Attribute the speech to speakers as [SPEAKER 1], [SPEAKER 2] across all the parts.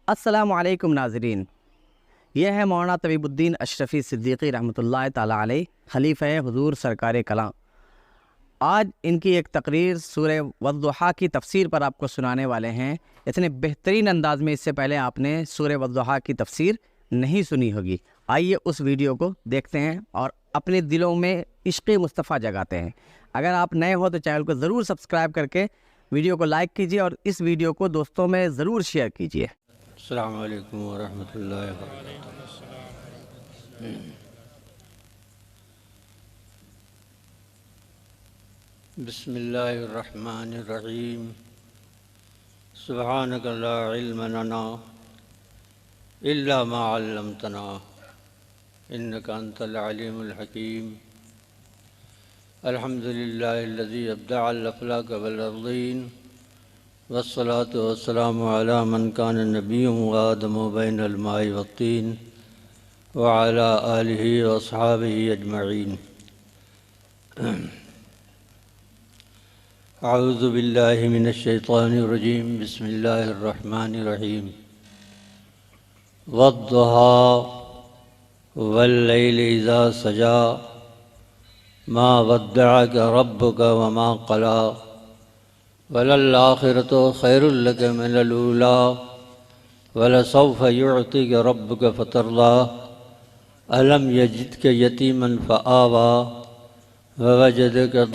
[SPEAKER 1] अस्सलामु अलैकुम नाज़रीन, यह है मौलाना तबीबुद्दीन अशरफ़ी सिद्दीक़ी रहमतुल्लाह ताला अलैह खलीफ़ा हुज़ूर सरकार कलाम। आज इनकी एक तकरीर सूरह वद्दुहा की तफसीर पर आपको सुनाने वाले हैं। इतने बेहतरीन अंदाज में इससे पहले आपने सूरह वद्दुहा की तफसीर नहीं सुनी होगी। आइए उस वीडियो को देखते हैं और अपने दिलों में इश्क़ मुस्तफ़ा जगाते हैं। अगर आप नए हो तो चैनल को ज़रूर सब्सक्राइब करके वीडियो को लाइक कीजिए और इस वीडियो को दोस्तों में ज़रूर शेयर कीजिए।
[SPEAKER 2] अस्सलामु अलैकुम वरहमतुल्लाहि वबरकातुहू। बिस्मिल्लाहिर्रहमानिर्रहीम। सुब्हानक ला इल्म लना इल्ला मा अल्लमतना इन्नका अंतल अलीमुल हकीम। अल्हम्दुलिल्लाहिल्लज़ी अब्दअल अफ़लाक वल अर्ज़ीन वस्सलातु वस्सलामु अला मन कान नबिय्युम व आदमु बैनल माइ वत्तीन व अला आलिहि व अस्हाबिहि अजमईन। अऊज़ु बिल्लाहि मिनश शैतानिर रजीम। बिस्मिल्लाहिर रहमानिर रहीम। वद्दुहा वल्लैलि इज़ा सजा मा वद्दअक रब्बुक व मा क़ला वलल आखिरतु खैरुल लक मिनल ऊला वलसौफ युअतिक रब्बुक फतरदा अलम यजिदक यतीमन फ़आवा ववजदक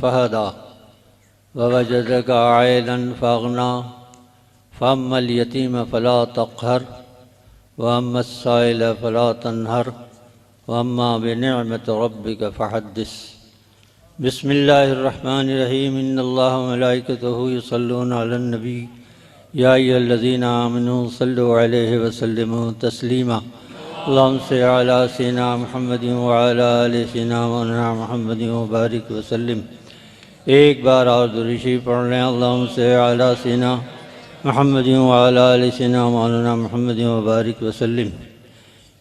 [SPEAKER 2] फहदा ववजदक आइलन फअगना फ़अम्मल यतीम फ़ला तक़हर वअम्मस साइल फ़ला तनहर वअम्मा बिनिअमति रब्बिक फ़हद्दिस। बिस्मिल्लाहिर्रहमानिर्रहीम। इन्नल्लाह व मलाइकतहु युसल्लूना अलन नबी या अय्युहल्लज़ीना आमनू सल्लु अलैहि व सल्लिमू तस्लीमा। अल्लाहुम्मा सल्लि अला सय्यिदिना मुहम्मदिन व अला आलि सय्यिदिना मौलाना मुहम्मदिन व बारिक व सल्लिम। एक बार और दुरूद शरीफ पढ़ लें। अल्लाहुम्मा सल्लि अला सय्यिदिना मुहम्मदिन व अला आलि सय्यिदिना मौलाना मुहम्मदिन व बारिक व सल्लिम।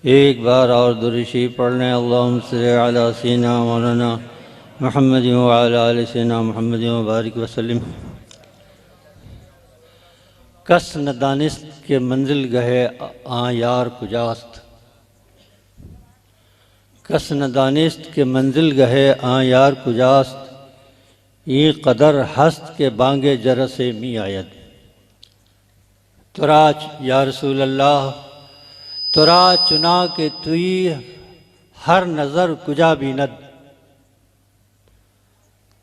[SPEAKER 2] एक बार और दुरूद शरीफ पढ़ लें। अल्लाहुम्मा सल्लि अला सय्यिदिना मौलाना मुहम्मदिन व अला आलि सय्यिदिना मुहम्मदिन व बारिक व सल्लिम। कस न दानिस्त के मंजिल गहे आ यार कुजास्त। कस न दानिस्त के मंजिल गहे आ यार कुजास्त ये कदर हस्त के बांगे जरसे मी आयत। तुराज या रसूल अल्लाह तुरा चुना के तुई हर नज़र कुजा बीनद।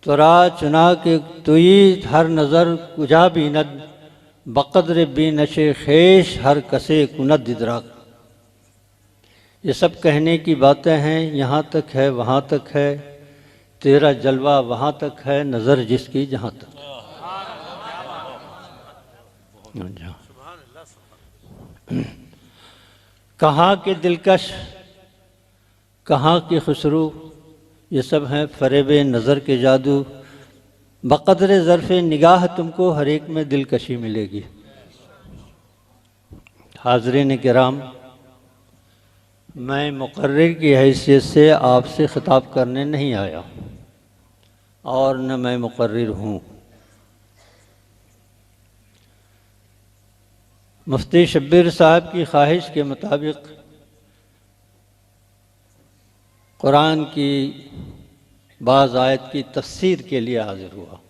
[SPEAKER 2] तुरा चुना के तुई हर नज़र कुजा बीनद बक़द्र बीनशे ख़ेश हर कसे कुनद इदराक। ये सब कहने की बातें हैं। यहाँ तक है वहाँ तक है, तेरा जलवा वहाँ तक है, नज़र जिसकी जहाँ तक। कहाँ के दिलकश कहाँ की खुसरू ये सब हैं फ़रेब नज़र के जादू। बक़द्र ज़र्फ़ निगाह तुमको हर एक में दिलकशी मिलेगी। हाज़रीन किराम, मैं मुक़र्रिर की हैसियत से आपसे ख़िताब करने नहीं आया और न मैं मुक़र्रिर हूँ। मुफ्ती शब्बीर साहब की ख्वाहिश के मुताबिक कुरान की बाज़ आयत की तफ़सीर के लिए हाज़िर हुआ।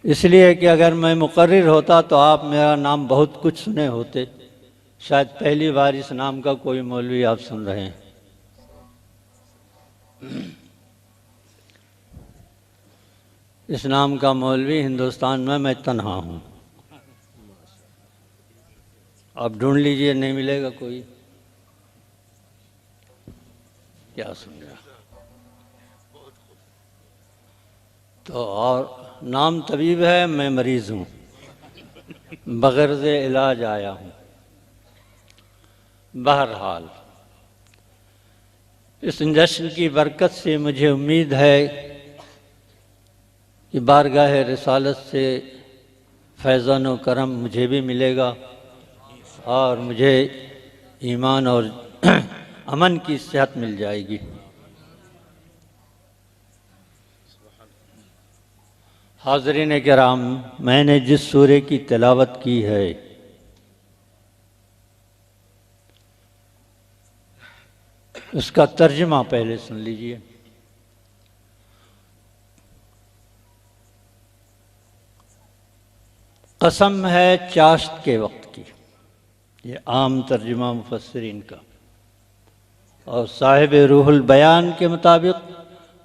[SPEAKER 2] इसलिए कि अगर मैं मुक़र्रिर होता तो आप मेरा नाम बहुत कुछ सुने होते। शायद पहली बार इस नाम का कोई मौलवी आप सुन रहे हैं। इस नाम का मौलवी हिंदुस्तान में मैं तन्हा हूँ। आप ढूंढ लीजिए, नहीं मिलेगा कोई। क्या सुन रहा तो और नाम तबीब है, मैं मरीज़ हूँ, बग़र्ज़ इलाज आया हूँ। बहरहाल इस जश्न की बरकत से मुझे उम्मीद है कि बारगाह रिसालत से फैज़ान व करम मुझे भी मिलेगा और मुझे ईमान और अमन की सेहत मिल जाएगी। हाज़रीन किराम, मैंने जिस सूरे की तिलावत की है उसका तर्जुमा पहले सुन लीजिए। कसम है चाश्त के वक्त की, ये आम तर्जुमा मुफस्सिरीन का, और साहिब रूहुल बयान के मुताबिक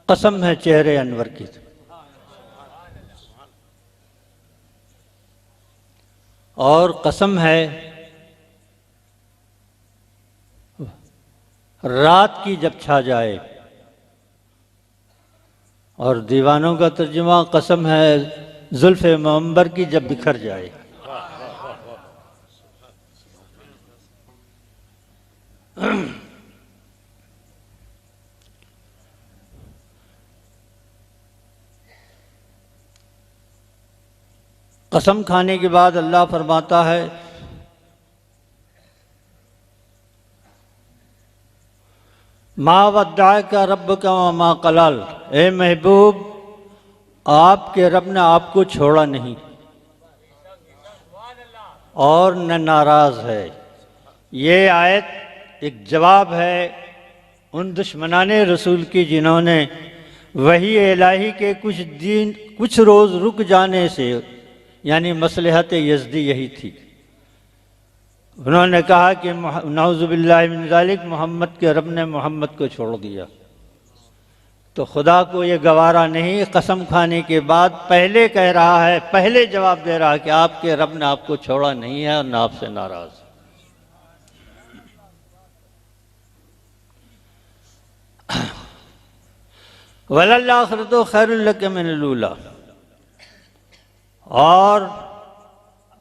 [SPEAKER 2] कसम है चेहरे अनवर की। और कसम है रात की जब छा जाए। और दीवानों का तर्जुमा कसम है जुल्फ़े मुअम्बर की जब बिखर जाए। कसम खाने के बाद अल्लाह फरमाता है मा वद्दाका रब्बुका व मा क़लाल, ए महबूब आपके रब ने आपको छोड़ा नहीं और न नाराज़ है। ये आयत एक जवाब है उन दुश्मनाने रसूल की जिन्होंने वही इलाही के कुछ रोज़ रुक जाने से, यानी मसलहत यज़दी यही थी, उन्होंने कहा कि नऊज़ुबिल्लाहि मिन ज़ालिक मोहम्मद के रब ने मोहम्मद को छोड़ दिया। तो खुदा को ये गवारा नहीं, कसम खाने के बाद पहले कह रहा है, पहले जवाब दे रहा है कि आपके रब ने आपको छोड़ा नहीं है और न आपसे नाराज़। वलल आखिरतु खैरुल लक मिनल ऊला, और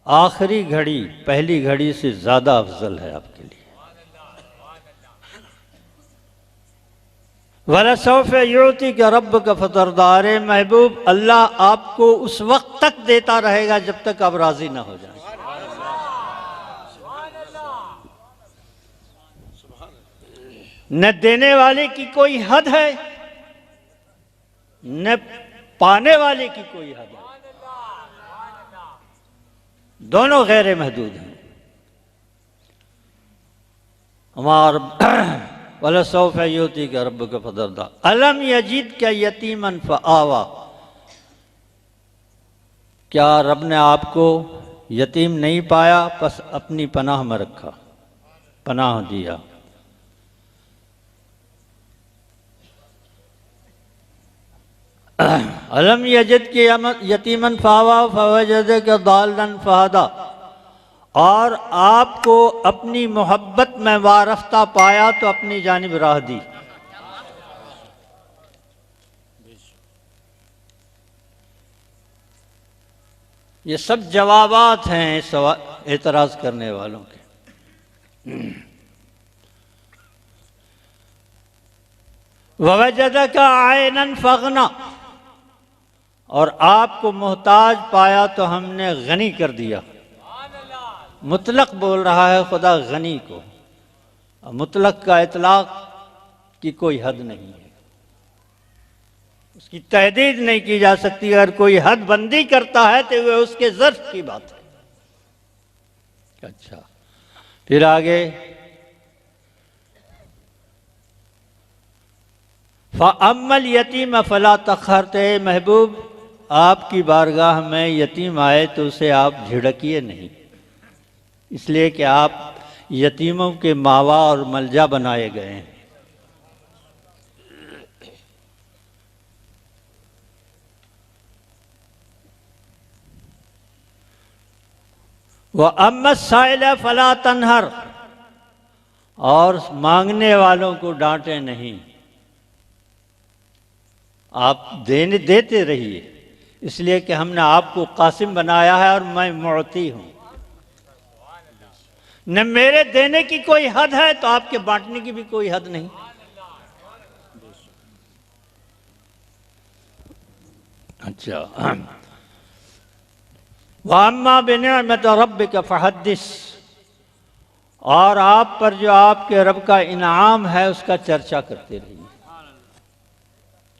[SPEAKER 2] आखिरी घड़ी पहली घड़ी से ज़्यादा अफजल है आपके लिए। वलसौफ युती का रब का फतरदार महबूब, अल्लाह आपको उस वक्त तक देता रहेगा जब तक आप राज़ी ना हो जाए। न देने वाले की कोई हद है न पाने वाले की कोई हद है, दोनों गैर महदूद हैं। हमार वलसौफ युती का रब का फतरदा अलम यजीद का यतीमन फ़आवा, क्या रब ने आपको यतीम नहीं पाया बस अपनी पनाह में रखा, पनाह दिया। अलम यजिद के यतीमन फ़आवा फ़वजद के दालन फ़हदा, और आपको अपनी मोहब्बत में वारफ्ता पाया तो अपनी जानिब राह दी। ये सब जवाबात हैं एतराज़ करने वालों के। ववजदका आयनन फ़गना, और आपको मोहताज पाया तो हमने गनी कर दिया। मुतलक बोल रहा है खुदा गनी को, मुतलक का इतलाक की कोई हद नहीं है, उसकी तहदीद नहीं की जा सकती। अगर कोई हद बंदी करता है तो वह उसके ज़र्फ की बात है। अच्छा, फिर आगे फ़अम्मल यतीम फ़ला तख़रते, महबूब आपकी बारगाह में यतीम आए तो उसे आप झिड़किए नहीं, इसलिए कि आप यतीमों के मावा और मलजा बनाए गए हैं। वह अम्मस साइल फला तनहर, और मांगने वालों को डांटे नहीं, आप देते रहिए, इसलिए कि हमने आपको कासिम बनाया है और मैं मुअती हूं। न मेरे देने की कोई हद है तो आपके बांटने की भी कोई हद नहीं। अच्छा, वअम्मा बिनिअमति रब्बिका फहद्दिस, और आप पर जो आपके रब का इनाम है उसका चर्चा करते रहिए।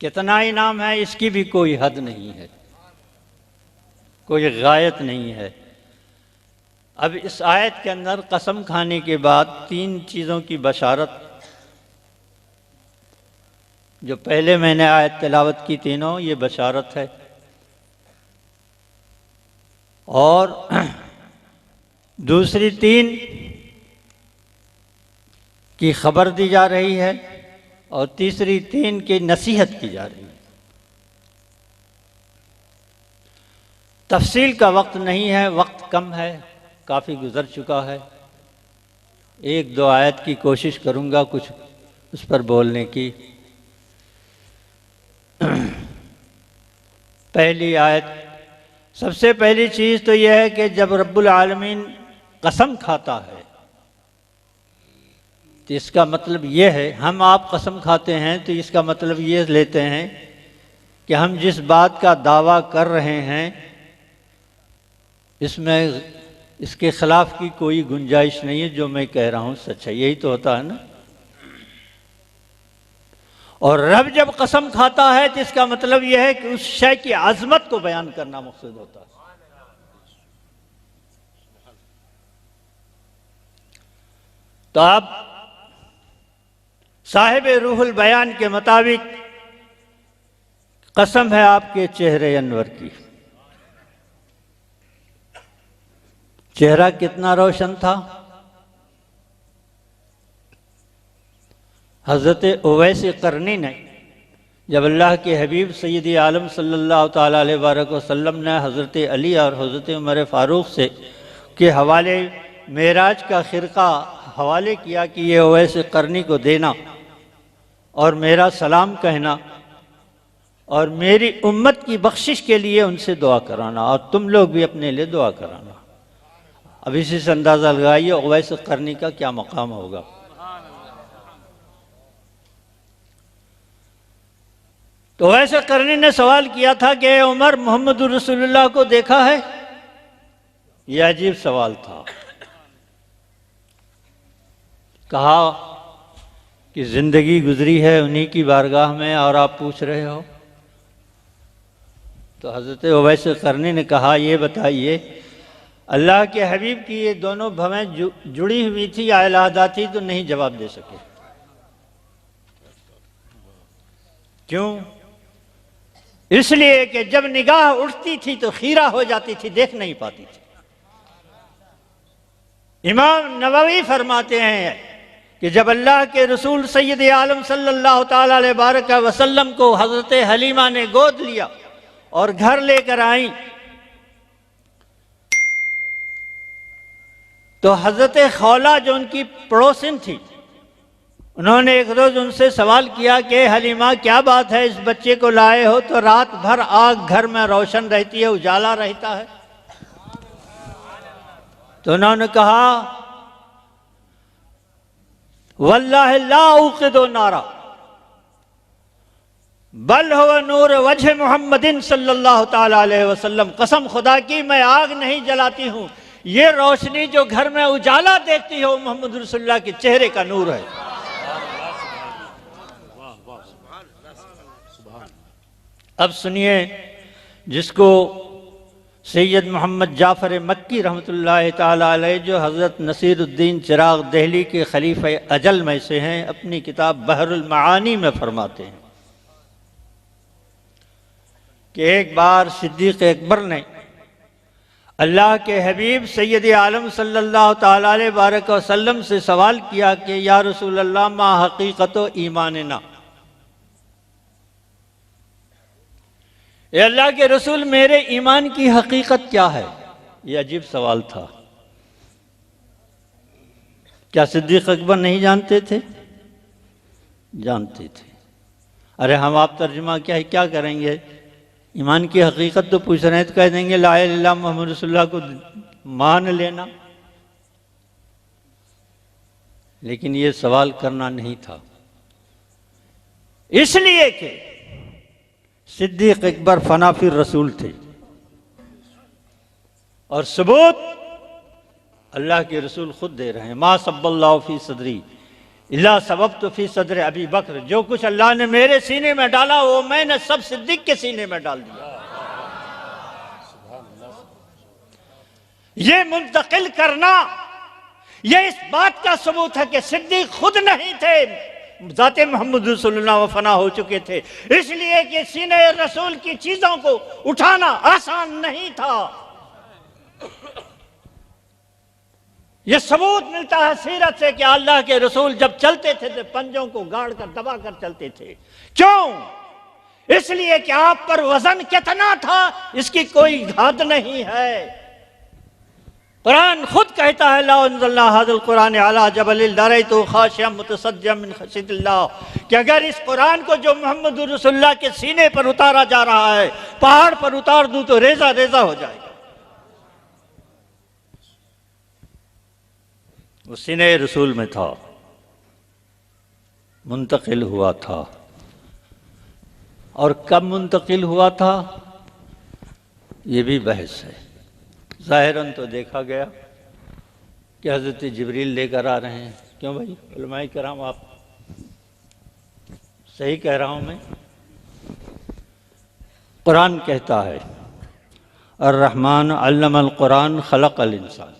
[SPEAKER 2] कितना इनाम है इसकी भी कोई हद नहीं है। कोई गायत नहीं है। अब इस आयत के अंदर कसम खाने के बाद 3 चीज़ों की बशारत, जो पहले मैंने आयत तिलावत की, तीनों ये बशारत है, और दूसरी 3 की खबर दी जा रही है, और तीसरी 3 की नसीहत की जा रही है। तफसील का वक्त नहीं है, वक्त कम है, काफ़ी गुज़र चुका है। 1-2 आयत की कोशिश करूँगा कुछ उस पर बोलने की। पहली आयत, सबसे पहली चीज़ तो यह है कि जब रब्बुल आलमीन कसम खाता है तो इसका मतलब यह है, हम आप कसम खाते हैं तो इसका मतलब ये लेते हैं कि हम जिस बात का दावा कर रहे हैं इसमें इसके खिलाफ की कोई गुंजाइश नहीं है, जो मैं कह रहा हूँ सच है। यही तो होता है ना। और रब जब कसम खाता है तो इसका मतलब यह है कि उस शय की आजमत को बयान करना मकसद होता है। तो अब साहिब रूहुल बयान के मुताबिक कसम है आपके चेहरे अनवर की। चेहरा कितना रोशन था। हज़रत उवैस करनी ने जब अल्लाह के हबीब सैयद आलम सल्लल्लाहु ताला अलैहि वसल्लम ने हज़रत अली और हज़रत उमर फ़ारूक से के हवाले मेराज का खिरका हवाले किया कि ये उवैस करनी को देना और मेरा सलाम कहना और मेरी उम्मत की बख्शिश के लिए उनसे दुआ कराना, और तुम लोग भी अपने लिए दुआ कराना। अब इसी से अंदाज़ा लगाइए उवैस करनी का क्या मकाम होगा। तो वैसे करनी ने सवाल किया था कि उमर, मोहम्मद रसूलुल्लाह को देखा है? यह अजीब सवाल था। कहा कि जिंदगी गुजरी है उन्हीं की बारगाह में और आप पूछ रहे हो। तो हज़रत उवैस करनी ने कहा, ये बताइए अल्लाह के हबीब की ये दोनों भवें जुड़ी हुई थी या अलहदा थी? तो नहीं जवाब दे सके। क्यों? इसलिए कि जब निगाह उठती थी तो खीरा हो जाती थी, देख नहीं पाती थी। इमाम नववी फरमाते हैं कि जब अल्लाह के रसूल सैयद आलम सल्लल्लाहु ताला अलैहि वसल्लम को हज़रत हलीमा ने गोद लिया और घर लेकर आई, तो हज़रत खौला जो उनकी पड़ोसिन थी, उन्होंने एक रोज उनसे सवाल किया कि हलीमा क्या बात है, इस बच्चे को लाए हो तो रात भर आग घर में रोशन रहती है, उजाला रहता है। तो उन्होंने कहा, वल्लाहि ला उक़िदु नारा बल हुवा नूर वजह मुहम्मदिन सल्लल्लाहु ताला अलैहि वसल्लम, कसम खुदा की मैं आग नहीं जलाती हूं, ये रोशनी जो घर में उजाला देखती हो मोहम्मद रसूलुल्लाह के चेहरे का नूर है। अब सुनिए, जिसको सैयद मोहम्मद जाफ़र मक्की रहमतुल्लाह ताला अलैह, जो हज़रत नसीरुद्दीन चिराग दहली के खलीफा अजल में से हैं, अपनी किताब बहरुल मआनी में फरमाते हैं कि एक बार सिद्दीक़ अकबर ने अल्लाह के हबीब सैयद आलम सल्लल्लाहु ताला अलैहि वसल्लम से सवाल किया कि या रसूल अल्लाह मा हकीकतो ईमानना, अल्लाह के रसूल मेरे ईमान की हकीकत क्या है? यह अजीब सवाल था। क्या सिद्दीक़ अकबर नहीं जानते थे? जानते थे। अरे हम आप तर्जुमा क्या करेंगे, ईमान की हकीकत तो पूछ रहे हैं तो कह देंगे ला इलाहा इल्लल्लाह मुहम्मद रसूलुल्लाह को मान लेना, लेकिन ये सवाल करना नहीं था। इसलिए कि सिद्दीक़ अकबर फनाफिर रसूल थे और सबूत अल्लाह के रसूल खुद दे रहे हैं। मा सब्बल्लाहु फी सदरी इल्ला सबब्तु फी सदर अबी बकर, जो कुछ अल्लाह ने मेरे सीने में डाला वो मैंने सब सिद्दीक़ के सीने में डाल दिया। ये मुंतकिल करना, ये इस बात का सबूत है कि सिद्दीक खुद नहीं थे, ज़ाते मोहम्मद रसूलुल्लाह वो फना हो चुके थे, इसलिए कि सीने रसूल की चीजों को उठाना आसान नहीं था। यह सबूत मिलता है सीरत से कि अल्लाह के रसूल जब चलते थे तो पंजों को गाड़ कर दबा कर चलते थे। क्यों? इसलिए कि आप पर वजन कितना था इसकी कोई हद नहीं है। कुरान खुद कहता है ला अंज़लना हाज़ल कुरान अला जबलिल लरअयतु खाशिअम मुतसद्दिअम मिन खश्यतिल्लाह, कि अगर इस कुरान को जो मोहम्मद रसूलुल्लाह के सीने पर उतारा जा रहा है पहाड़ पर उतार दूं तो रेजा रेजा हो जाएगा। वो सीने रसूल में था, मुंतकिल हुआ था। और कब मुंतकिल हुआ था ये भी बहस है। ज़ाहिरन तो देखा गया कि हज़रत जिब्रील लेकर आ रहे हैं। क्यों भाई उलमाए कराम, आप सही कह रहा हूं मैं? कुरान कहता है अर्रहमान अल्लमल कुरान खलक़ल इंसान,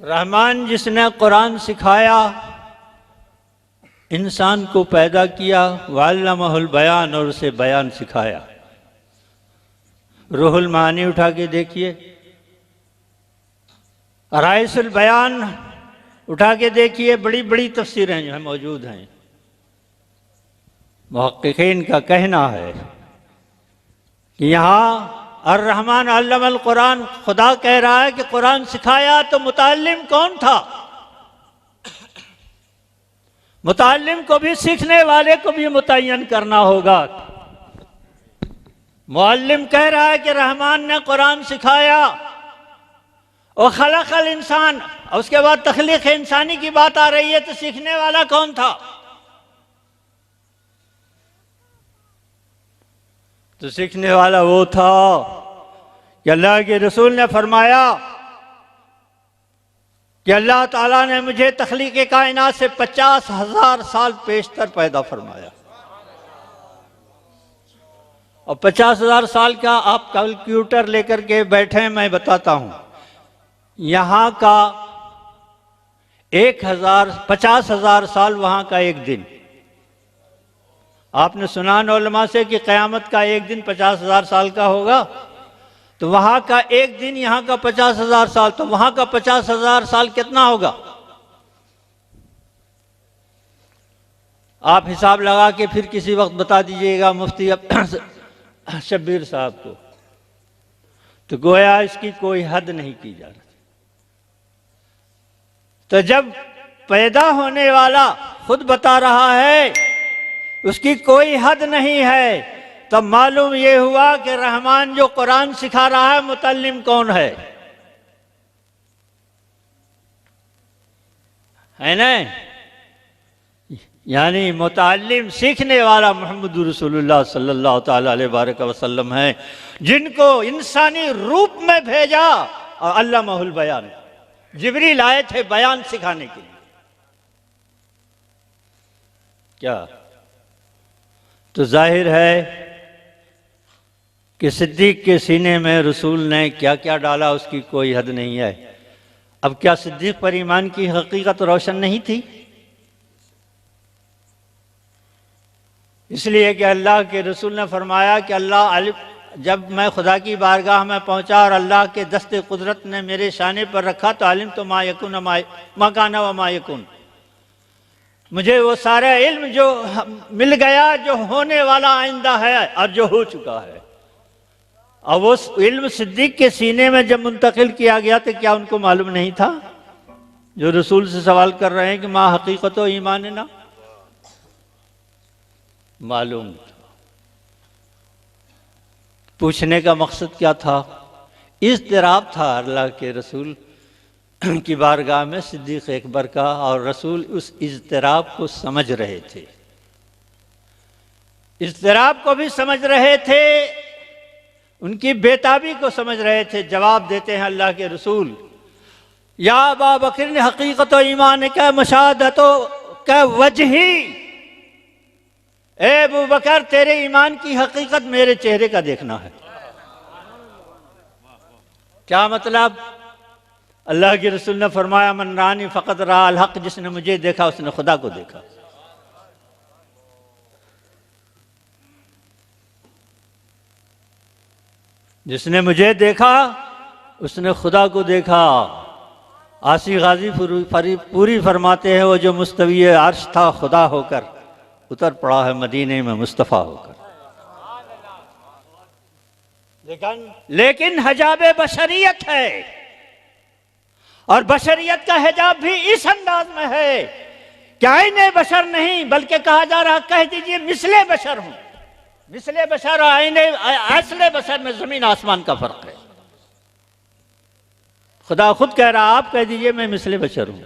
[SPEAKER 2] रहमान जिसने कुरान सिखाया, इंसान को पैदा किया, वअल्लमहुल बयान, और उसे बयान सिखाया। रूहुल मानी उठा के देखिए, राइसुल बयान उठा के देखिए, बड़ी बड़ी तफसीरें जो हैं मौजूद हैं। मुहक्किकीन का कहना है कि यहाँ अर्रहमान अल्लमल कुरान, खुदा कह रहा है कि कुरान सिखाया, तो मुताल्लिम कौन था? मुताल्लिम को भी, सीखने वाले को भी मुतय्यन करना होगा। मुअल्लिम कह रहा है कि रहमान ने कुरान सिखाया और खलक़ल इंसान, उसके बाद तख्लीक़ इंसानी की बात आ रही है, तो सीखने वाला कौन था? तो सीखने वाला वो था कि अल्लाह के रसूल ने फरमाया कि अल्लाह ताला ने मुझे तख्लीक़ कायनात से 50,000 साल पेशतर पैदा फरमाया। और 50,000 साल का आप कैलकुलेटर लेकर के बैठे, मैं बताता हूं। यहां का 50,000 साल, वहां का एक दिन। आपने सुना न उलमा से कि क़यामत का एक दिन 50,000 साल का होगा, तो वहां का एक दिन, यहां का 50,000 साल, तो वहां का 50,000 साल कितना होगा? आप हिसाब लगा के फिर किसी वक्त बता दीजिएगा मुफ्ती शब्बीर साहब को। तो गोया इसकी कोई हद नहीं की जा रही। तो जब पैदा होने वाला खुद बता रहा है उसकी कोई हद नहीं है, तब मालूम यह हुआ कि रहमान जो कुरान सिखा रहा है, मुतल्लिम कौन है ना? यानी मुतल्लिम, सीखने वाला मोहम्मद रसूलुल्लाह सल्लल्लाहु ताला अलैहि वसल्लम है, जिनको इंसानी रूप में भेजा। और अल्लमहुल बयान, जिब्रील आए थे बयान सिखाने के लिए। क्या? तो जाहिर है कि सिद्दीक के सीने में रसूल ने क्या क्या डाला उसकी कोई हद नहीं है। अब क्या सिद्दीक पर ईमान की हकीकत रोशन नहीं थी? इसलिए कि अल्लाह के रसूल ने फरमाया कि जब मैं खुदा की बारगाह में पहुंचा और अल्लाह के दस्ते कुदरत ने मेरे शाने पर रखा, तो आलिम तो मा यकुन मा काना व मा यकुन, मुझे वो सारा इल्म जो मिल गया जो होने वाला आइंदा है और जो हो चुका है। और वो इल्म सिद्दीक के सीने में जब मुंतकिल किया गया तो क्या उनको मालूम नहीं था? जो रसूल से सवाल कर रहे हैं कि माँ हकीकत हो ईमान ना, मालूम था। पूछने का मकसद क्या था? इज़्तिराब था अल्लाह के रसूल की बारगाह में सिद्दीक अकबर का, और रसूल उस इज़्तिराब को समझ रहे थे, इज़्तिराब को भी समझ रहे थे, उनकी बेताबी को समझ रहे थे। जवाब देते हैं अल्लाह के रसूल, या अबा बकर हकीकत ईमान का मशाहदतो का वजही, ए अबू बकर तेरे ईमान की हकीकत मेरे चेहरे का देखना है। क्या मतलब? अल्लाह के रसूल ने फरमाया मन रानी फ़क़त रा अल हक़, जिसने मुझे देखा उसने खुदा को देखा। जिसने मुझे देखा उसने खुदा को देखा। आसी गाजी पूरी फरमाते हैं वो जो मुस्तवी अर्श था खुदा होकर उतर पड़ा है मदीने में मुस्तफ़ा होकर। लेकिन हजाब बशरियत है, और बशरियत का हिजाब भी इस अंदाज में है कि आईने बशर नहीं, बल्कि कहा जा रहा कह दीजिए मिसले बशर हूं। मिसले बशर और आईने असले बशर में जमीन आसमान का फर्क है। खुदा खुद कह रहा आप कह दीजिए मैं मिसले बशर हूं।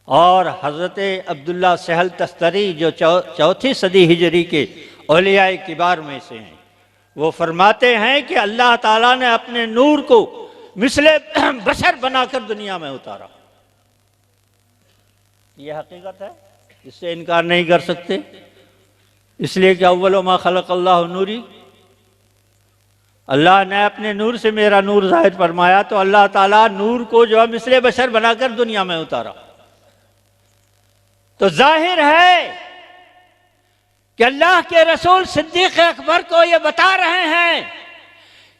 [SPEAKER 2] और हजरत अब्दुल्ला सहल तस्तरी जो चौथी सदी हिजरी के औलियाए किबार में से हैं, वो फरमाते हैं कि अल्लाह ताला ने अपने नूर को मिसले बशर बनाकर दुनिया में उतारा। ये हकीकत है, इससे इनकार नहीं कर सकते। इसलिए कि अव्वल मा खलक़ल्लाहु नूरी, अल्लाह ने अपने नूर से मेरा नूर जाहिर फरमाया, तो अल्लाह ताला नूर को जो है मिसले बशर बनाकर दुनिया में उतारा। तो जाहिर है कि अल्लाह के रसूल सिद्दीक़ अकबर को ये बता रहे हैं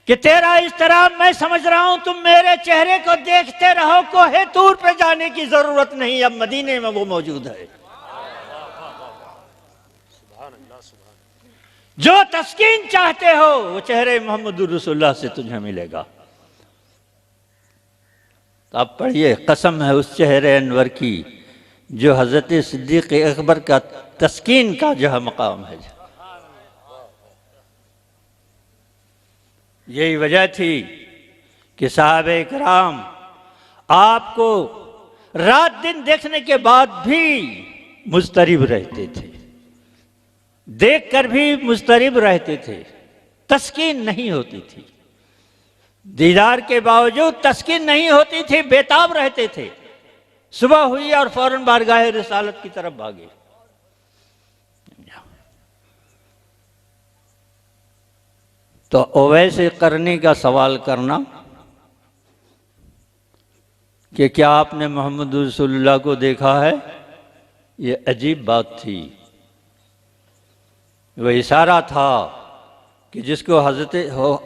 [SPEAKER 2] कि तेरा इस तरह मैं समझ रहा हूं, तुम मेरे चेहरे को देखते रहो, कोहे तूर पे जाने की जरूरत नहीं, अब मदीने में वो मौजूद है। जो तस्कीन चाहते हो वो चेहरे मोहम्मद रसूलुल्लाह से तुझे मिलेगा। तो आप पढ़िए, कसम है उस चेहरे अनवर की जो हजरत सिद्दीक़ अकबर का तस्कीन का जो है मकाम है। यही वजह थी कि साहबे किराम आपको रात दिन देखने के बाद भी मुस्तरिब रहते थे, देखकर भी मुस्तरिब रहते थे, तस्कीन नहीं होती थी। दीदार के बावजूद तस्कीन नहीं होती थी, बेताब रहते थे। सुबह हुई और फौरन बारगाह रिसालत की तरफ भागे। तो ओवैसे करने का सवाल करना कि क्या आपने मोहम्मद रसूलुल्लाह को देखा है, ये अजीब बात थी। वह इशारा था कि जिसको हज़रत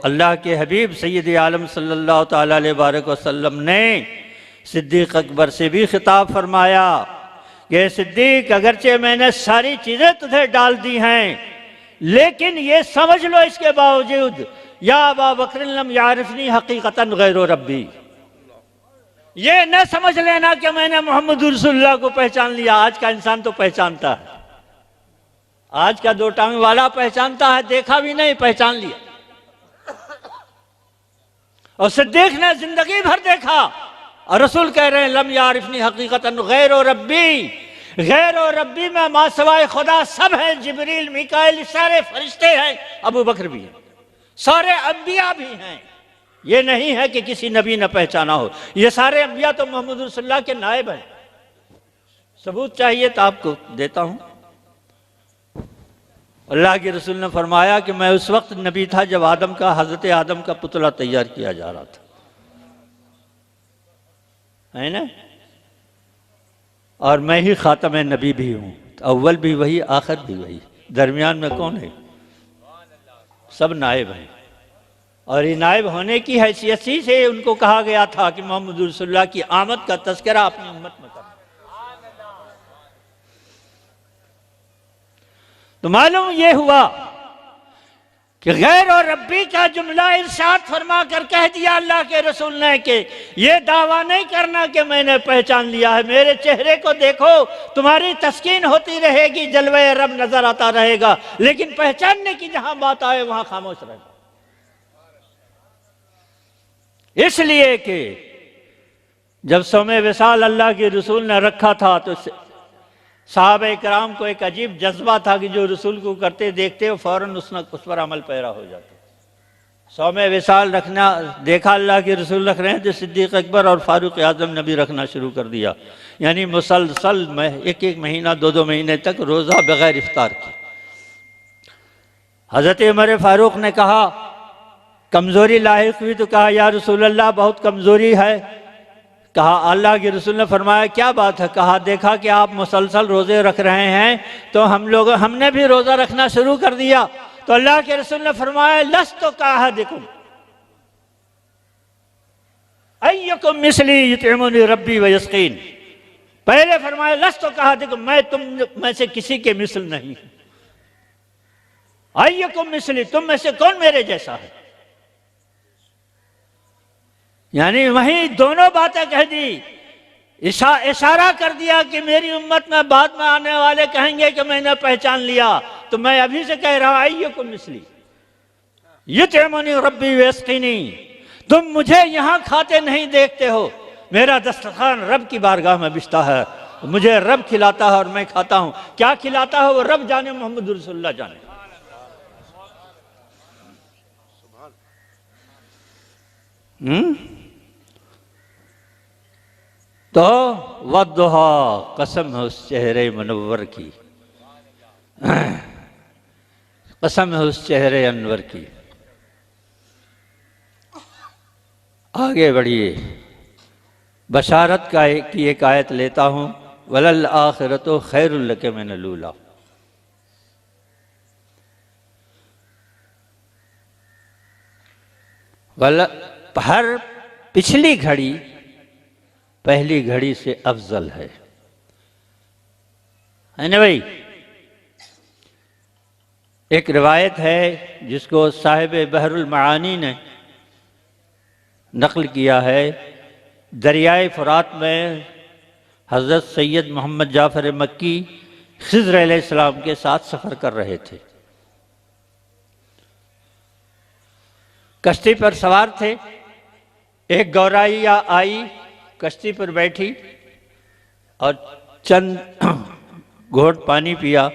[SPEAKER 2] अल्लाह के हबीब सैयद आलम सल्लल्लाहु ताला अलैहि वसल्लम ने सिद्दीक़ अकबर से भी खिताब फरमाया कि सिद्दीक़, अगरचे मैंने सारी चीज़ें तुझे डाल दी हैं, लेकिन ये समझ लो इसके बावजूद या अबा बकर लम यारिफनी हकीकतन गैरो रब्बी, ये न समझ लेना कि मैंने मोहम्मद रसूलुल्लाह को पहचान लिया। आज का इंसान तो पहचानता है, आज का दो टांग वाला पहचानता है, देखा भी नहीं पहचान लिया। और सिद्दीक़ ने जिंदगी भर देखा और रसूल कह रहे हैं लम यारिफनी हकीकतन गैरो रब्बी, गैरो रब्बी में मा सवाए खुदा सब हैं, जिब्रील मिकाइल सारे फरिश्ते हैं, अबू बकर भी हैं, सारे अंबिया भी हैं। ये नहीं है कि किसी नबी ने पहचाना हो, ये सारे अंबिया तो मोहम्मद रसूलुल्लाह के नायब हैं। सबूत चाहिए तो आपको देता हूं। अल्लाह के रसूल ने फरमाया कि मैं उस वक्त नबी था जब हजरत आदम का पुतला तैयार किया जा रहा था, है ना, और मैं ही खातम नबी भी हूं। तो अव्वल भी वही, आखिर भी वही, दरमियान में कौन है? सब नायब हैं। और ये नायब होने की हैसियत से उनको कहा गया था कि मोहम्मद रसूलुल्लाह की आमद का तज़किरा अपनी उम्मत में करना। तो मालूम ये हुआ कि गैर और रब्बी का जुमला इरशाद फरमा कर कह दिया अल्लाह के रसूल ने कि ये दावा नहीं करना कि मैंने पहचान लिया है, मेरे चेहरे को देखो, तुम्हारी तस्कीन होती रहेगी, जलवे रब नजर आता रहेगा, लेकिन पहचानने की जहां बात आए वहां खामोश रहेगा। इसलिए कि जब सोमे विसाल अल्लाह के रसूल ने रखा था तो साहबे किराम को एक अजीब जज्बा था कि जो रसूल को करते देखते हो फौरन उस पर अमल पैरा हो जाता। सौमे विसाल रखना देखा अल्लाह के रसूल रख रहे हैं तो सिद्दीक़ अकबर और फारूक आज़म ने भी रखना शुरू कर दिया, यानी मुसलसल में एक महीना 2 महीने तक रोज़ा बगैर इफ्तार की। हज़रत उमर फारूक ने कहा कमज़ोरी लाहिक हुई तो कहा या रसूल अल्लाह बहुत कमज़ोरी है। कहा अल्लाह के रसूल ने फरमाया क्या बात है। कहा देखा कि आप मुसलसल रोज़े रख रहे हैं तो हमने भी रोज़ा रखना शुरू कर दिया। तो अल्लाह के रसूल ने फरमाया लस्तु काअहदिकुम अय्युकुम मिसली युतइमुनी रब्बी व यस्कीन। पहले फरमाया लस्तु काअहदिकुम, मैं तुम में से किसी के मिसल नहीं। अय्युकुम मिसली, तुम में से कौन मेरे जैसा है। यानी वहीं दोनों बातें कह दी, इशारा कर दिया कि मेरी उम्मत में बाद में आने वाले कहेंगे कि मैंने पहचान लिया, तो मैं अभी से कह रहा हूं अय्युकुम मिसली युतइमुनी रब्बी व यस्कीनी। तुम मुझे यहां खाते नहीं देखते हो, मेरा दस्तरखान रब की बारगाह में बिछता है, मुझे रब खिलाता है और मैं खाता हूं। क्या खिलाता है वो रब जाने, मोहम्मद रसूलुल्लाह जाने। तो वद्दुहा, कसम है उस चेहरे मुनव्वर की, कसम है उस चेहरे अनवर की। आगे बढ़िए, बशारत की एक आयत लेता हूँ, वलल आखिरतु खैरुल लक मिनल ऊला। हर पिछली घड़ी पहली घड़ी से अफजल है ना भाई। एक रिवायत है जिसको साहिब बहरुल मानी ने नक़ल किया है, दरियाए फ़ुरात में हज़रत सैयद मोहम्मद जाफ़र मक्की ख़िज़्र अलैहिस्सलाम के साथ सफ़र कर रहे थे। कश्ती पर सवार थे, एक गौराइया आई, कश्ती पर बैठी और चंद घोट पानी पिया।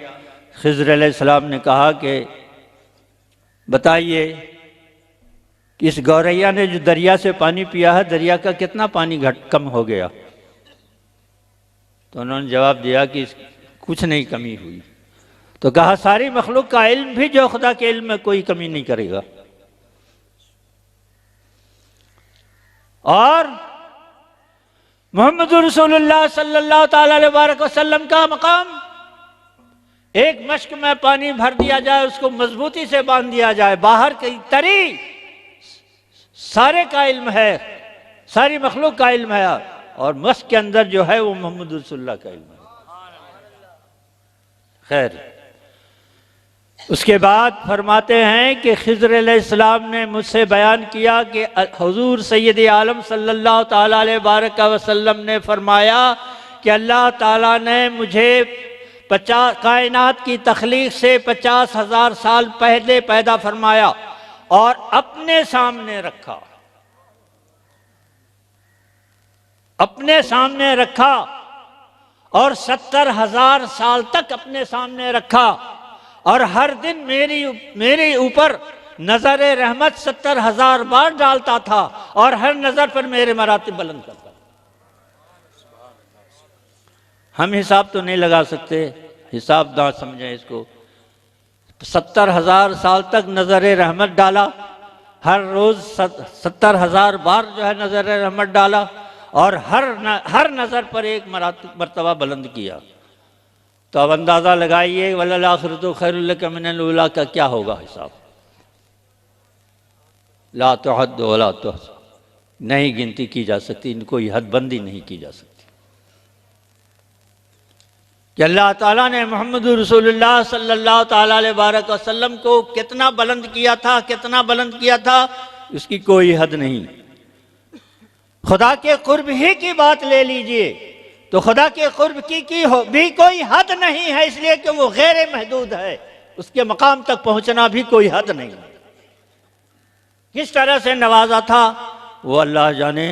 [SPEAKER 2] ख़िज़्र अलैहिस्सलाम ने कहा कि बताइए कि इस गौरैया ने जो दरिया से पानी पिया है, दरिया का कितना पानी कम हो गया। तो उन्होंने जवाब दिया कि कुछ नहीं कमी हुई। तो कहा सारी मखलूक का इल्म भी जो खुदा के इल्म में कोई कमी नहीं करेगा। और मोहम्मद रसूलुल्लाह सल्लल्लाहु अलैहि वसल्लम का मकाम, एक मश्क में पानी भर दिया जाए, उसको मजबूती से बांध दिया जाए, बाहर की तरी सारे का इल्म है, सारी मखलूक का इल्म है, और मश्क के अंदर जो है वो मोहम्मद रसूलुल्लाह का इल्म है। खैर, उसके बाद फरमाते हैं कि ख़िज़्र अलैहिस्सलाम ने मुझसे बयान किया कि हुज़ूर सैयद आलम सल्लल्लाहु ताला अलैहि वसल्लम ने फरमाया कि अल्लाह ताला ने मुझे 50 कायनात की तख्लीक से 50,000 साल पहले पैदा फरमाया और अपने सामने रखा, अपने सामने रखा, और 70,000 साल तक अपने सामने रखा, और हर दिन मेरे ऊपर नजर रहमत 70,000 बार डालता था, और हर नजर पर मेरे मरातिब बुलंद करता। हम हिसाब तो नहीं लगा सकते, हिसाब ना समझें इसको। 70,000 साल तक नजर रहमत डाला, हर रोज 70,000 बार जो है नजर रहमत डाला, और हर नजर पर एक मर्तबा बुलंद किया। तो अब अंदाज़ा लगाइए वलल आखिरतु खैरुल लक मिनल ऊला का क्या होगा हिसाब। ला तुहद वला तुहसा, नहीं गिनती की जा सकती, कोई हदबंदी नहीं की जा सकती कि अल्लाह ताला ने मोहम्मद रसूलुल्लाह सल्लल्लाहु ताला अलैहि वसल्लम को कितना बुलंद किया था, कितना बुलंद किया था, उसकी कोई हद नहीं। खुदा के कुर्ब ही की बात ले लीजिए तो खुदा के कुर्ब की हो भी कोई हद नहीं है, इसलिए कि वो गैर महदूद है, उसके मकाम तक पहुंचना भी कोई हद नहीं। किस तरह से नवाजा था वो अल्लाह जाने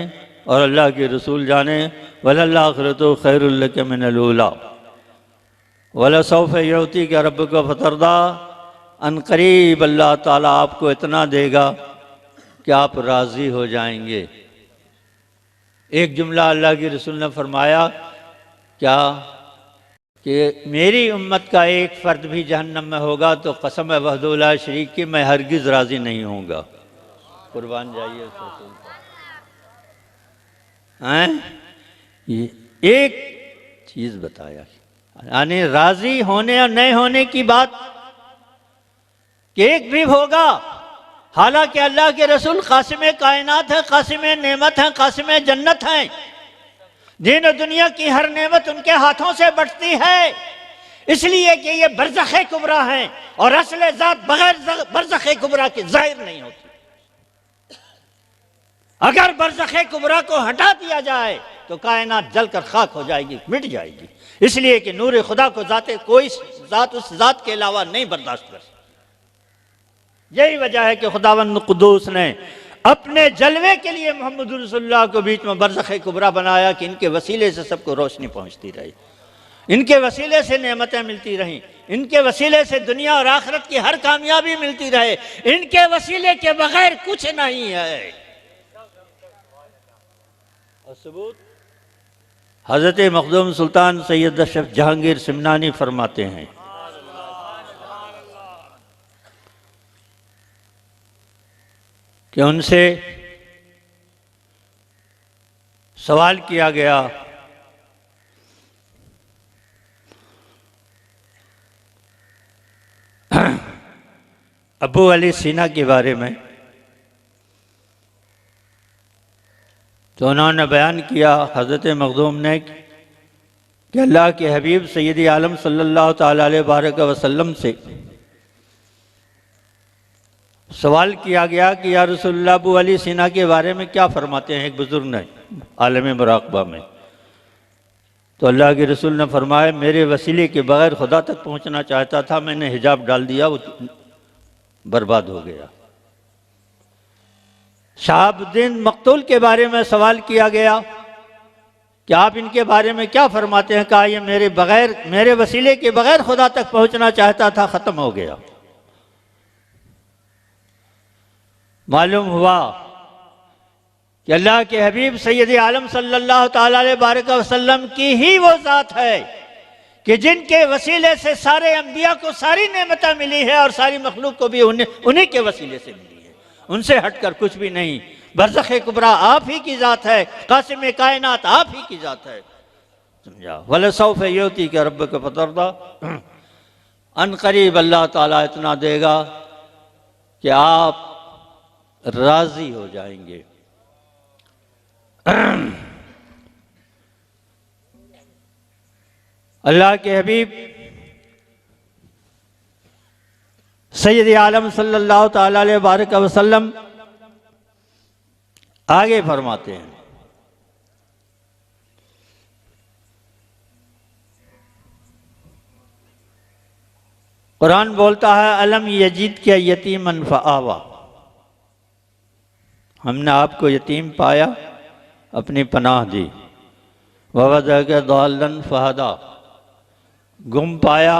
[SPEAKER 2] और अल्लाह के रसूल जाने। वलल आखिरतु खैरुल लक मिनल ऊला वलसौफ युती का रब को फतरदा, अनकरीब अल्लाह ताला आपको इतना देगा कि आप राज़ी हो जाएंगे। एक जुमला अल्लाह के रसूल ने फरमाया क्या कि मेरी उम्मत का एक फ़र्द भी जहन्नम में होगा तो कसम है वहदुल्ला शरीक की मैं हरगिज़ राज़ी नहीं होऊंगा। कुर्बान जाइए उस रसूल पर। हैं? ये एक चीज बताया, यानी राजी होने और नहीं होने की बात कि एक भी होगा। हालांकि अल्लाह के रसूल कासिम कायनात है, कासिम नेमत है, कासिम जन्नत है। दीन और दुनिया की हर नेमत उनके हाथों से बटती है, इसलिए कि ये बरज़ख़ कुबरा है और असल ज़ात बगैर बरज़ख़ कुबरा के ज़ाहिर नहीं होती। अगर बरज़ख़ कुबरा को हटा दिया जाए तो कायनात जलकर खाक हो जाएगी, मिट जाएगी। इसलिए कि नूर खुदा को जाते कोई ज़ात उस ज़ात के अलावा नहीं बर्दाश्त कर सकती। यही वजह है कि खुदावंद कुद्दूस ने अपने जलवे के लिए मोहम्मद रसूलुल्लाह को बीच में बरज़ख़ कुबरा बनाया कि इनके वसीले से सबको रोशनी पहुंचती रही, इनके वसीले से नेमतें मिलती रहीं, इनके वसीले से दुनिया और आखिरत की हर कामयाबी मिलती रहे। इनके वसीले के बगैर कुछ नहीं है। और सबूत हज़रत मखदूम सुल्तान सैयद अशरफ जहांगीर सिमनानी फरमाते हैं कि उनसे सवाल किया गया अबू अली सीना के बारे में, तो उन्होंने बयान किया हज़रत मखदूम ने कि अल्लाह के हबीब सैयद आलम सल्लल्लाहु ताला अलैहि वसल्लम से सवाल किया गया कि या रसूलुल्लाह अबू अली सीना के बारे में क्या फरमाते हैं एक बुजुर्ग ने आलम मुराक़बा में। तो अल्लाह के रसूल ने फरमाया, मेरे वसीले के बगैर खुदा तक पहुंचना चाहता था, मैंने हिजाब डाल दिया, वो बर्बाद हो गया। शहाबुद्दीन मक़तूल के बारे में सवाल किया गया कि आप इनके बारे में क्या फरमाते हैं। कहा, ये मेरे वसीले के बगैर खुदा तक पहुंचना चाहता था, ख़त्म हो गया। मालूम हुआ कि अल्लाह के हबीब सैयद आलम सल्लल्लाहु ताला अलैहि वसल्लम की ही वो ज़ात है कि जिनके वसीले से सारे अंबिया को सारी नेमतें मिली है और सारी मखलूक को भी उन्हीं के वसीले से मिली है, उनसे हटकर कुछ भी नहीं। बरज़ख़ कुबरा आप ही की ज़ात है, कासिम कायनात आप ही की ज़ात है। समझा? वलसौफ़ युती के रब के फतरदा, अनक़रीब अल्लाह ताला इतना देगा कि आप राजी हो जाएंगे। अल्लाह के हबीब सैयद आलम सल्लल्लाहु ताला अलैहि वसल्लम आगे फरमाते हैं, कुरान बोलता है, अलम यजीद क्या यतीमन फ़आवा, हमने आपको यतीम पाया, अपनी पनाह दी। ववज़अका दाल्लन फ़हदा, गुम पाया,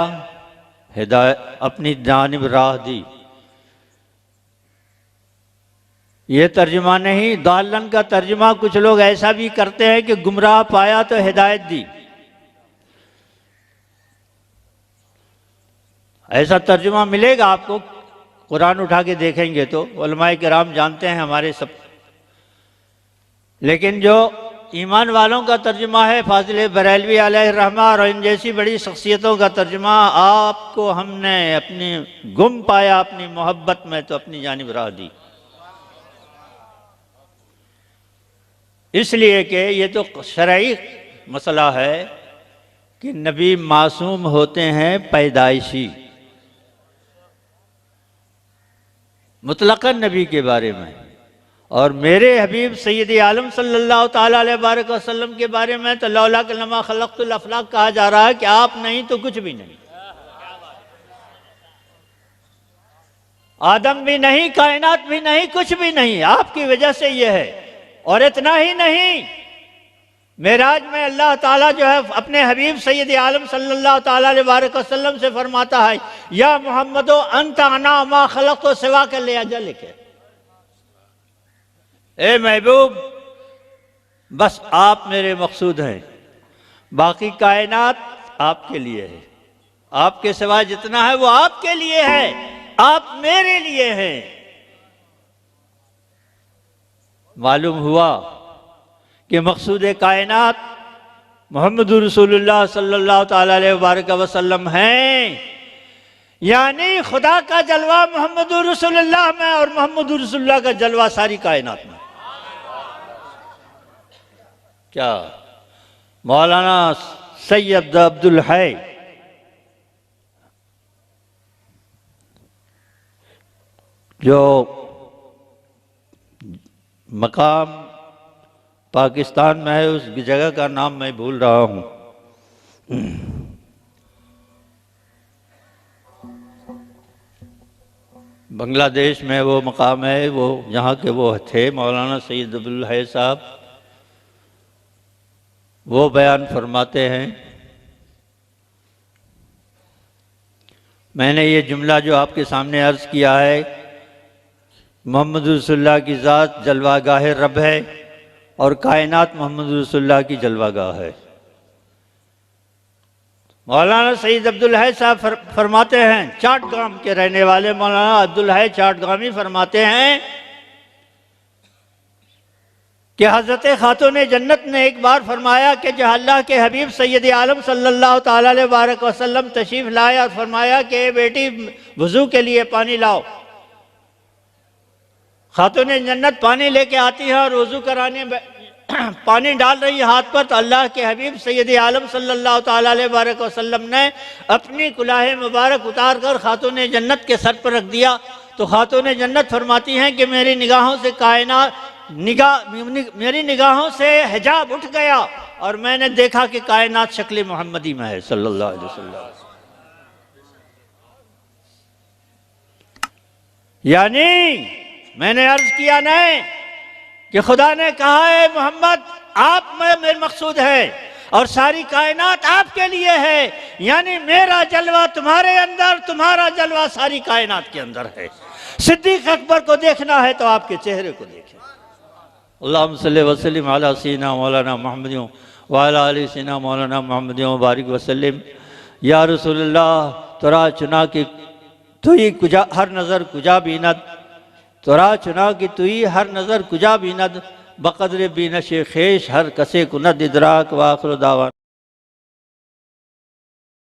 [SPEAKER 2] हिदायत अपनी जानिब राह दी। ये तर्जुमा नहीं, दाल्लन का तर्जुमा कुछ लोग ऐसा भी करते हैं कि गुमराह पाया तो हिदायत दी। ऐसा तर्जुमा मिलेगा आपको, कुरान उठा के देखेंगे तो उलमाए किराम जानते हैं हमारे सब। लेकिन जो ईमान वालों का तर्जुमा है, फाजिल बरेलवी अलैहिर्रहमा और इन जैसी बड़ी शख्सियतों का तर्जुमा, आपको हमने अपनी गुम पाया अपनी मोहब्बत में तो अपनी जानिब राह दी। इसलिए कि ये तो शरई मसला है कि नबी मासूम होते हैं पैदाइशी, मुतलक़न नबी के बारे में। और मेरे हबीब सैयद आलम सल्लल्लाहु ताला अलैहि वसल्लम के बारे में तो लौला लमा खलक़तुल अफ़लाक कहा जा रहा है कि आप नहीं तो कुछ भी नहीं, आदम भी नहीं, कायनात भी नहीं, कुछ भी नहीं, आपकी वजह से ये है। और इतना ही नहीं, मेराज में अल्लाह ताला जो है अपने हबीब सैयद आलम सल्लल्लाहु ताला अलैहि वसल्लम से फरमाता है, या मोहम्मदो अंत अना मा खलक़तु सिवा के ले अजल के, ए महबूब बस आप मेरे मकसूद हैं, बाकी कायनात आपके लिए है, आपके सिवा जितना है वो आपके लिए है, आप मेरे लिए हैं। मालूम हुआ कि मकसूद कायनात मोहम्मद रसूलुल्लाह सल्लल्लाहु ताला अलैहि वसल्लम हैं, यानी खुदा का जलवा मोहम्मद रसूलुल्लाह में और मोहम्मद रसूलुल्लाह का जलवा सारी कायनात में। क्या मौलाना सैयद अब्दुल है जो मकाम पाकिस्तान में है, उस जगह का नाम मैं भूल रहा हूँ, बांग्लादेश में वो मकाम है, वो यहाँ के वो थे मौलाना सैयद अब्दुल है साहब। वो बयान फरमाते हैं, मैंने ये जुमला जो आपके सामने अर्ज़ किया है, मोहम्मद रसूलुल्लाह की ज़ात जलवागाह रब है और कायनात मोहम्मद रसूलुल्लाह की जलवागाह है। मौलाना सईद अब्दुल है साहब फरमाते हैं, चाटगाम के रहने वाले मौलाना अब्दुल है चाटगामी फरमाते हैं कि हज़रत खातून जन्नत ने एक बार फरमाया कि जब अल्लाह के हबीब सैयद आलम सल्लल्लाहु ताला अलैहि वसल्लम तशरीफ़ लाए और फरमाया कि बेटी वज़ू के लिए पानी लाओ। खातून जन्नत पानी लेके आती है और वज़ू कराने पानी डाल रही है हाथ पर, तो अल्लाह के हबीब सैयद आलम सल्लल्लाहु ताला अलैहि वसल्लम ने अपनी कुलाह मुबारक उतार कर खातून जन्नत के सर पर रख दिया। तो खातून जन्नत फरमाती हैं कि मेरी निगाहों से मेरी निगाहों से हिजाब उठ गया और मैंने देखा कि कायनात शक्ल मोहम्मदी में है सल्लल्लाहु अलैहि वसल्लम। यानी मैंने अर्ज किया नहीं कि खुदा ने कहा है मोहम्मद आप में मेरे मकसूद है और सारी कायनात आपके लिए है, यानी मेरा जलवा तुम्हारे अंदर, तुम्हारा जलवा सारी कायनात के अंदर है। सिद्दीक अकबर को देखना है तो आपके चेहरे को देखें। अल्लाहुम्मा सल्लि व सल्लिम अला सय्यिदिना मौलाना मुहम्मद व अला आलि सय्यिदिना मौलाना मुहम्मद व बारिक व सल्लिम। या रसूलुल्लाह तोरा चुना कि तुई कुजा हर नज़र कुजा बीनत, तोरा चुना कि तुई हर नज़र कुजा बीनत, बक़द्र बीनश ख़ेश हर कसे कुनद इदराक व आखिर दावा।